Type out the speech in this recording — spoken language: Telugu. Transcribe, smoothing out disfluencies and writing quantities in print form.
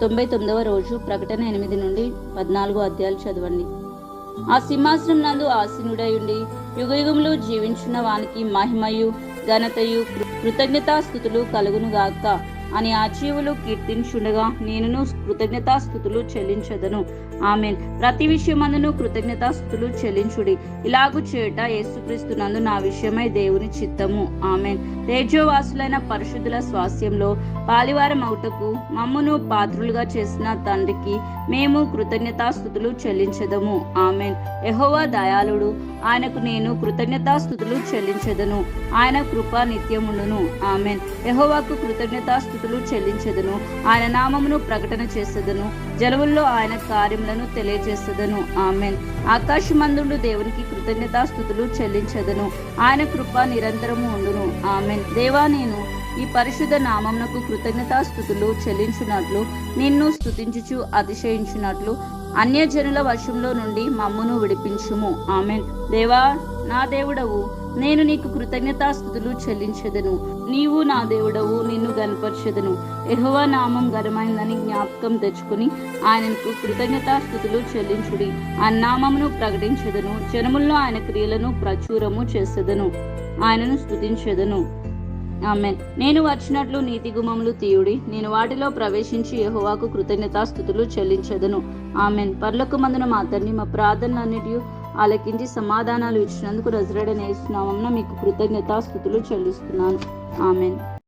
99వ రోజు. ప్రకటన 8 నుండి 14 అధ్యాయాలు చదవండి. ఆ సింహాసనం నందు ఆసీనుడయుండి యుగయుగములు జీవించున్న వానికి మహిమయు ఘనతయు కృతజ్ఞతాస్థుతులు కలుగునుగాక అని ఆ జీవులు కీర్తించుండగా నేనును కృతజ్ఞతాస్థుతులు చెల్లించదను. ఆమెన్. ప్రతి విషయమందును కృతజ్ఞతాస్థుతులు చెల్లించుడి. ఇలాగు చేయుట యేసుక్రీస్తునందు నా విషయమై దేవుని చిత్తము. ఆమెన్. తేజోవాసులైన పరిశుద్ధుల స్వాస్యంలో పాలివారం అవుటకు మమ్మును పాత్రులుగా చేసిన తండ్రికి మేము కృతజ్ఞతాస్థుతులు చెల్లించదము. ఆమెన్. యెహోవా దయాళుడు, ఆయనకు నేను కృతజ్ఞతాస్థుతులు చెల్లించదను. ఆయన కృప నిత్యముండును. ఆమెన్. యెహోవాకు కృతజ్ఞతాస్థుతులు చెల్లించదను. ఆయన నామమును ప్రకటన చేసేదను. జలముల్లో ఆయన కార్యములను తెలియజేసేదను. ఆమెన్. ఆకాశమందుండు దేవునికి కృతజ్ఞతాస్థుతులు చెల్లించదను. ఆయన కృప నిరంతరము ఉండును. ఆమెన్. దేవా, నేను ఈ పరిశుద్ధ నామమునకు కృతజ్ఞతాస్థుతులు చెల్లించున్నట్లు నిన్ను స్తుతించుచు అతిశయించున్నట్లు అన్యజనుల వశంలో నుండి మమ్మును విడిపించుము. ఆమెన్. దేవా, నా దేవుడవు, నేను నీకు కృతజ్ఞతాస్థుతులు చెల్లించెదను. నీవు నా దేవుడవు, నిన్ను గనపరచెదను. యెహోవా నామం ఘనమైందని జ్ఞాపకం తెచ్చుకుని ఆయనకు కృతజ్ఞతాస్థుతులు చెల్లించుడి. ఆయన నామమును ప్రకటించెదను. జనముల్లో ఆయన క్రియలను ప్రచురము చేసేదను. ఆయనను స్తుతించెదను. ఆమెన్. నేను వచ్చినట్లు నీతి గుమ్మములు తీయుడి. నేను వాటిలో ప్రవేశించి యెహోవాకు కృతజ్ఞతాస్థుతులు చెల్లించెదను. ఆమెన్. పరలోకమందున మా తండ్రి, మా ప్రార్థనలన్నిటి ఆలకించి సమాధానాలు ఇచ్చినందుకు నజరేయుడైన యేసు నామమున మీకు కృతజ్ఞతాస్థుతులు చెల్లిస్తున్నాను. ఆమెన్.